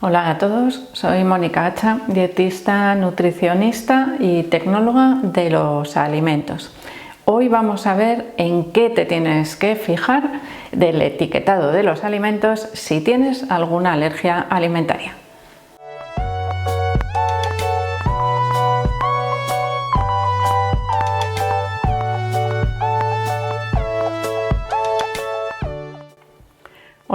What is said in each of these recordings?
Hola a todos, soy Mónica Hacha, dietista, nutricionista y tecnóloga de los alimentos. Hoy vamos a ver en qué te tienes que fijar del etiquetado de los alimentos si tienes alguna alergia alimentaria.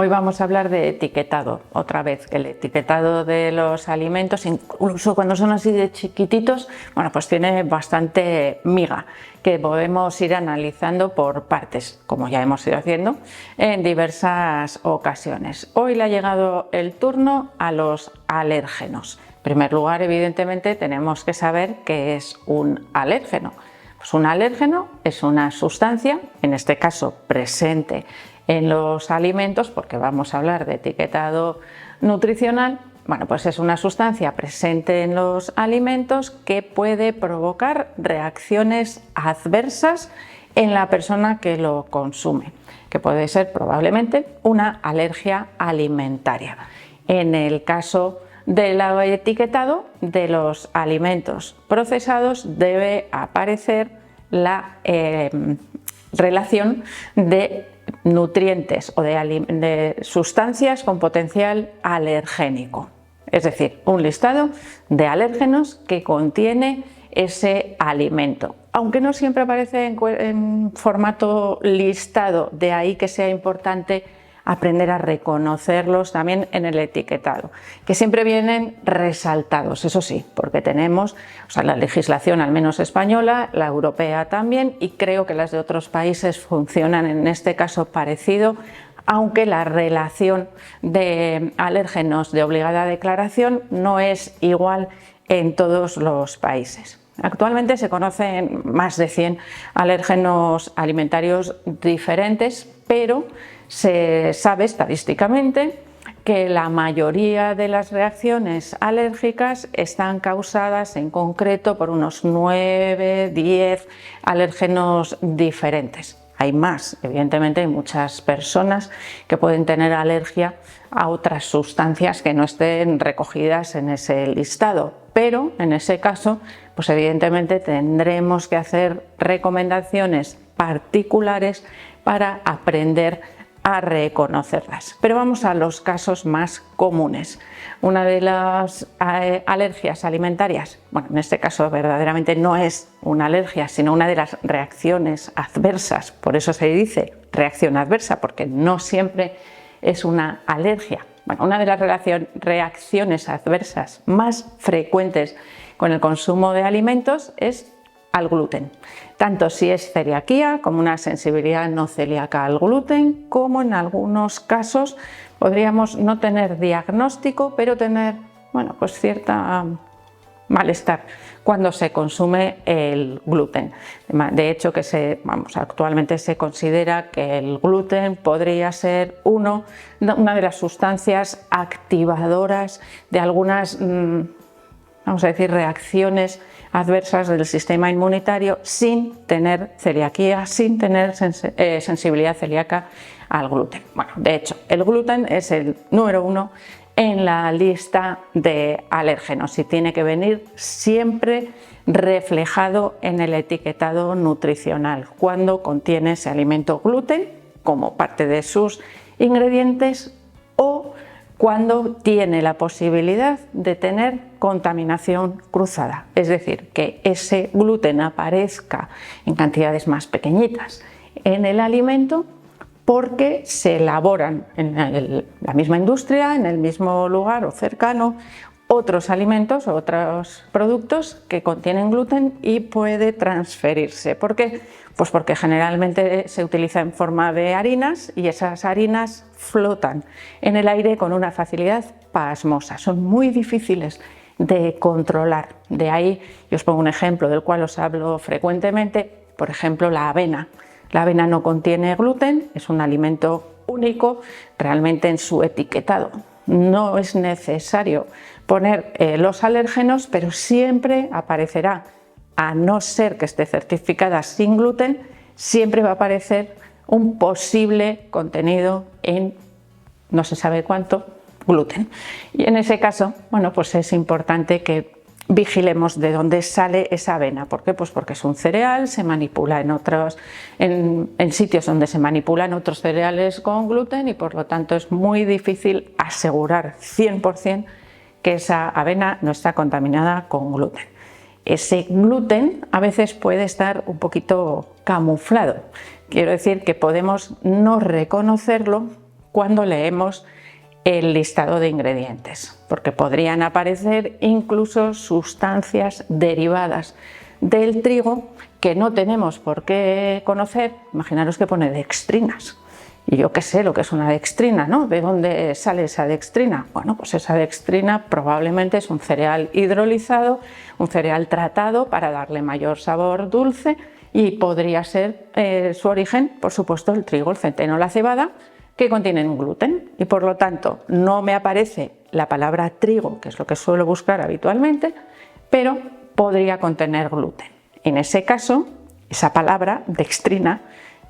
Hoy vamos a hablar de etiquetado, otra vez, el etiquetado de los alimentos, incluso cuando son así de chiquititos, bueno, pues tiene bastante miga, que podemos ir analizando por partes, como ya hemos ido haciendo en diversas ocasiones. Hoy le ha llegado el turno a los alérgenos. En primer lugar, evidentemente, tenemos que saber qué es un alérgeno. Pues un alérgeno es una sustancia, en este caso presente en los alimentos, porque vamos a hablar de etiquetado nutricional. Bueno, pues es una sustancia presente en los alimentos que puede provocar reacciones adversas en la persona que lo consume, que puede ser probablemente una alergia alimentaria. En el caso del etiquetado de los alimentos procesados debe aparecer la relación de nutrientes o de sustancias con potencial alergénico, es decir, un listado de alérgenos que contiene ese alimento, aunque no siempre aparece en formato listado, de ahí que sea importante aprender a reconocerlos también en el etiquetado, que siempre vienen resaltados, eso sí, porque tenemos la legislación, al menos española, la europea también, y creo que las de otros países funcionan en este caso parecido, aunque la relación de alérgenos de obligada declaración no es igual en todos los países. Actualmente se conocen más de 100 alérgenos alimentarios diferentes, pero se sabe estadísticamente que la mayoría de las reacciones alérgicas están causadas en concreto por unos 9-10 alérgenos diferentes. Hay más, evidentemente hay muchas personas que pueden tener alergia a otras sustancias que no estén recogidas en ese listado, pero en ese caso, pues evidentemente tendremos que hacer recomendaciones particulares para aprender a reconocerlas. Pero vamos a los casos más comunes. Una de las alergias alimentarias, bueno, en este caso verdaderamente no es una alergia, sino una de las reacciones adversas, por eso se dice reacción adversa, porque no siempre es una alergia. Bueno, una de las reacciones adversas más frecuentes con el consumo de alimentos es al gluten, tanto si es celiaquía como una sensibilidad no celíaca al gluten, como en algunos casos podríamos no tener diagnóstico, pero tener, bueno, pues cierta malestar cuando se consume el gluten. De hecho, actualmente se considera que el gluten podría ser una de las sustancias activadoras de algunas, vamos a decir, reacciones adversas del sistema inmunitario sin tener celiaquía, sin tener sensibilidad celíaca al gluten. Bueno, de hecho, el gluten es el número 1 en la lista de alérgenos y tiene que venir siempre reflejado en el etiquetado nutricional cuando contiene ese alimento gluten como parte de sus ingredientes o cuando tiene la posibilidad de tener contaminación cruzada, es decir, que ese gluten aparezca en cantidades más pequeñitas en el alimento porque se elaboran en la misma industria, en el mismo lugar o cercano, otros alimentos o otros productos que contienen gluten y puede transferirse. ¿Por qué? Pues porque generalmente se utiliza en forma de harinas y esas harinas flotan en el aire con una facilidad pasmosa. Son muy difíciles de controlar. De ahí yo os pongo un ejemplo del cual os hablo frecuentemente, por ejemplo la avena. La avena no contiene gluten, es un alimento único realmente en su etiquetado. No es necesario poner los alérgenos, pero siempre aparecerá, a no ser que esté certificada sin gluten, siempre va a aparecer un posible contenido en no se sabe cuánto gluten. Y en ese caso, bueno, pues es importante que vigilemos de dónde sale esa avena. ¿Por qué? Pues porque es un cereal, se manipula en sitios donde se manipulan otros cereales con gluten y por lo tanto es muy difícil asegurar 100% que esa avena no está contaminada con gluten. Ese gluten a veces puede estar un poquito camuflado. Quiero decir que podemos no reconocerlo cuando leemos el listado de ingredientes, porque podrían aparecer incluso sustancias derivadas del trigo que no tenemos por qué conocer. Imaginaros que pone dextrinas. Y yo qué sé lo que es una dextrina, ¿no? ¿De dónde sale esa dextrina? Bueno, pues esa dextrina probablemente es un cereal hidrolizado, un cereal tratado para darle mayor sabor dulce y podría ser su origen, por supuesto, el trigo, el centeno, la cebada, que contienen gluten y por lo tanto no me aparece la palabra trigo, que es lo que suelo buscar habitualmente, pero podría contener gluten. En ese caso, esa palabra, dextrina,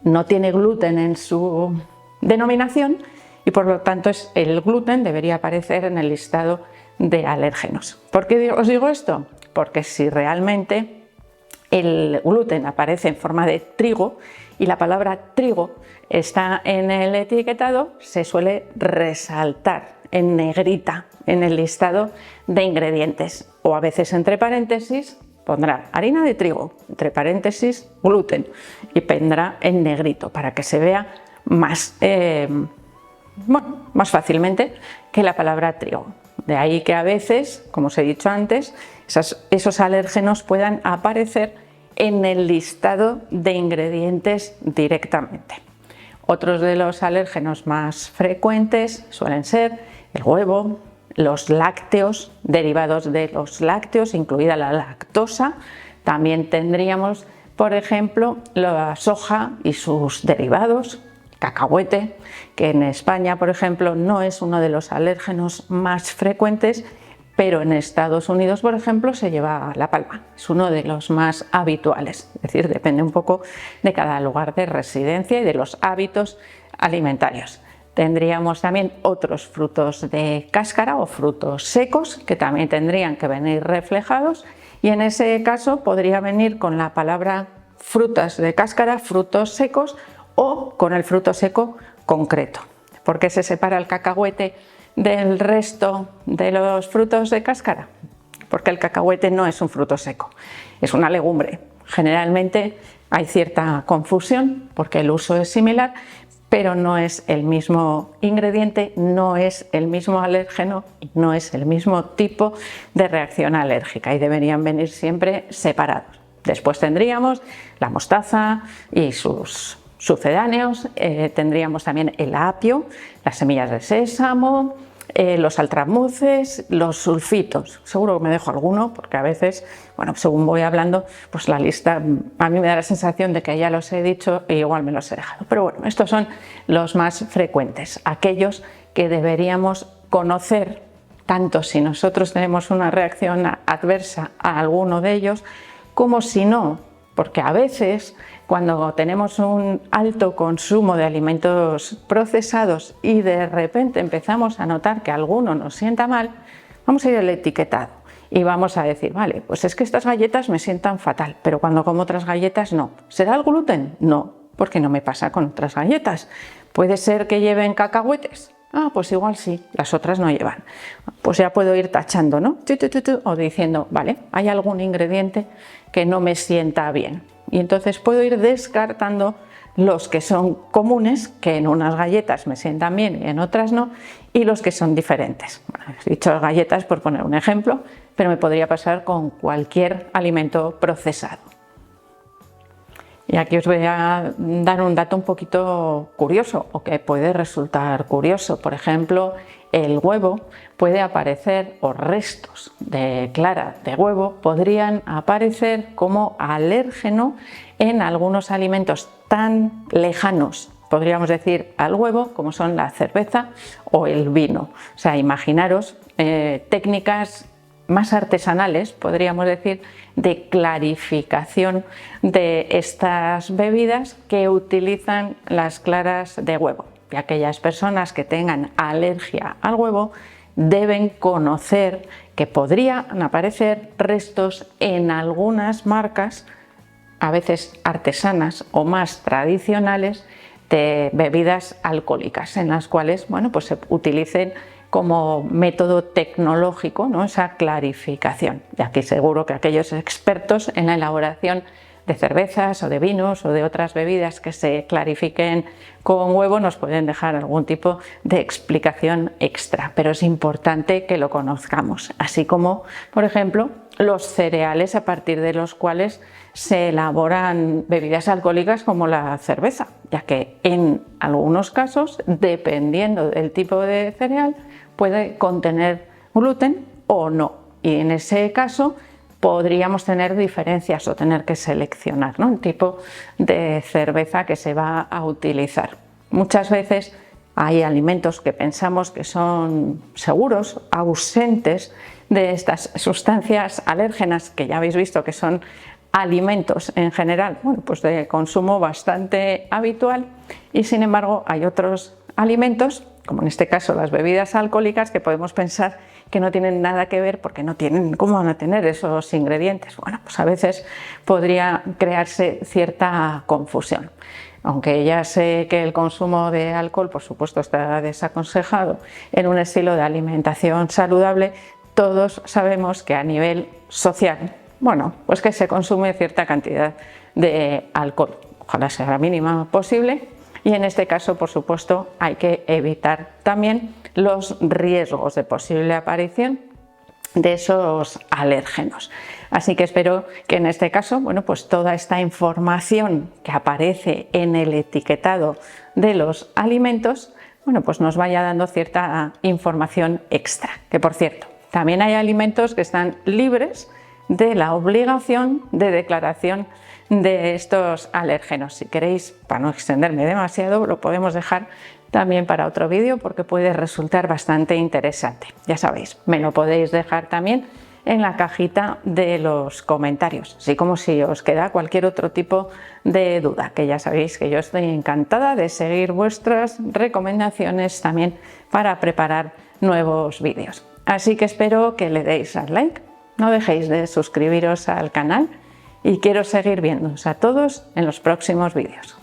no tiene gluten en su denominación y por lo tanto el gluten debería aparecer en el listado de alérgenos. ¿Por qué os digo esto? Porque si realmente el gluten aparece en forma de trigo y la palabra trigo está en el etiquetado, se suele resaltar en negrita en el listado de ingredientes o a veces entre paréntesis pondrá harina de trigo, entre paréntesis gluten y vendrá en negrito para que se vea más, más fácilmente que la palabra trigo. De ahí que a veces, como os he dicho antes, esos alérgenos puedan aparecer en el listado de ingredientes directamente. Otros de los alérgenos más frecuentes suelen ser el huevo, los lácteos, derivados de los lácteos, incluida la lactosa. También tendríamos, por ejemplo, la soja y sus derivados, cacahuete, que en España, por ejemplo, no es uno de los alérgenos más frecuentes, pero en Estados Unidos, por ejemplo, se lleva la palma, es uno de los más habituales, es decir, depende un poco de cada lugar de residencia y de los hábitos alimentarios. Tendríamos también otros frutos de cáscara o frutos secos que también tendrían que venir reflejados y en ese caso podría venir con la palabra frutas de cáscara, frutos secos o con el fruto seco concreto. ¿Por qué se separa el cacahuete del resto de los frutos de cáscara? Porque el cacahuete no es un fruto seco, es una legumbre. Generalmente hay cierta confusión porque el uso es similar, pero no es el mismo ingrediente, no es el mismo alérgeno, no es el mismo tipo de reacción alérgica y deberían venir siempre separados. Después tendríamos la mostaza y sus sucedáneos, tendríamos también el apio, las semillas de sésamo, los altramuces, los sulfitos. Seguro que me dejo alguno porque a veces, bueno, según voy hablando, pues la lista a mí me da la sensación de que ya los he dicho y igual me los he dejado. Pero bueno, estos son los más frecuentes, aquellos que deberíamos conocer tanto si nosotros tenemos una reacción adversa a alguno de ellos como si no, porque a veces cuando tenemos un alto consumo de alimentos procesados y de repente empezamos a notar que alguno nos sienta mal, vamos a ir al etiquetado y vamos a decir, vale, pues es que estas galletas me sientan fatal, pero cuando como otras galletas no. ¿Será el gluten? No, porque no me pasa con otras galletas. ¿Puede ser que lleven cacahuetes? Ah, pues igual sí, las otras no llevan. Pues ya puedo ir tachando, ¿no? O diciendo, vale, hay algún ingrediente que no me sienta bien. Y entonces puedo ir descartando los que son comunes, que en unas galletas me sientan bien y en otras no, y los que son diferentes. Bueno, he dicho galletas por poner un ejemplo, pero me podría pasar con cualquier alimento procesado. Y aquí os voy a dar un dato un poquito curioso o que puede resultar curioso. Por ejemplo, el huevo puede aparecer, o restos de clara de huevo podrían aparecer como alérgeno en algunos alimentos tan lejanos, podríamos decir, al huevo, como son la cerveza o el vino. O sea, imaginaros técnicas más artesanales, podríamos decir, de clarificación de estas bebidas que utilizan las claras de huevo. y aquellas personas que tengan alergia al huevo deben conocer que podrían aparecer restos en algunas marcas, a veces artesanas o más tradicionales, de bebidas alcohólicas, en las cuales pues se utilicen como método tecnológico, ¿no?, esa clarificación. Y aquí seguro que aquellos expertos en la elaboración de cervezas o de vinos o de otras bebidas que se clarifiquen con huevo nos pueden dejar algún tipo de explicación extra, pero es importante que lo conozcamos, así como, por ejemplo, los cereales a partir de los cuales se elaboran bebidas alcohólicas como la cerveza, ya que en algunos casos, dependiendo del tipo de cereal, puede contener gluten o no, y en ese caso podríamos tener diferencias o tener que seleccionar, ¿no?, el tipo de cerveza que se va a utilizar. Muchas veces hay alimentos que pensamos que son seguros, ausentes de estas sustancias alérgenas, que ya habéis visto que son alimentos en general, pues de consumo bastante habitual, y sin embargo hay otros alimentos, como en este caso las bebidas alcohólicas, que podemos pensar que no tienen nada que ver porque no tienen, ¿cómo van a tener esos ingredientes? Pues a veces podría crearse cierta confusión. Aunque ya sé que el consumo de alcohol, por supuesto, está desaconsejado en un estilo de alimentación saludable, todos sabemos que a nivel social, pues que se consume cierta cantidad de alcohol, ojalá sea la mínima posible, y en este caso, por supuesto, hay que evitar también los riesgos de posible aparición de esos alérgenos. Así que espero que en este caso, pues toda esta información que aparece en el etiquetado de los alimentos, pues nos vaya dando cierta información extra. Que por cierto, también hay alimentos que están libres de la obligación de declaración de estos alérgenos. Si queréis, para no extenderme demasiado, lo podemos dejar también para otro vídeo porque puede resultar bastante interesante. Ya sabéis, me lo podéis dejar también en la cajita de los comentarios, así como si os queda cualquier otro tipo de duda, que ya sabéis que yo estoy encantada de seguir vuestras recomendaciones también para preparar nuevos vídeos. Así que espero que le deis al like, no dejéis de suscribiros al canal y quiero seguir viéndoos a todos en los próximos vídeos.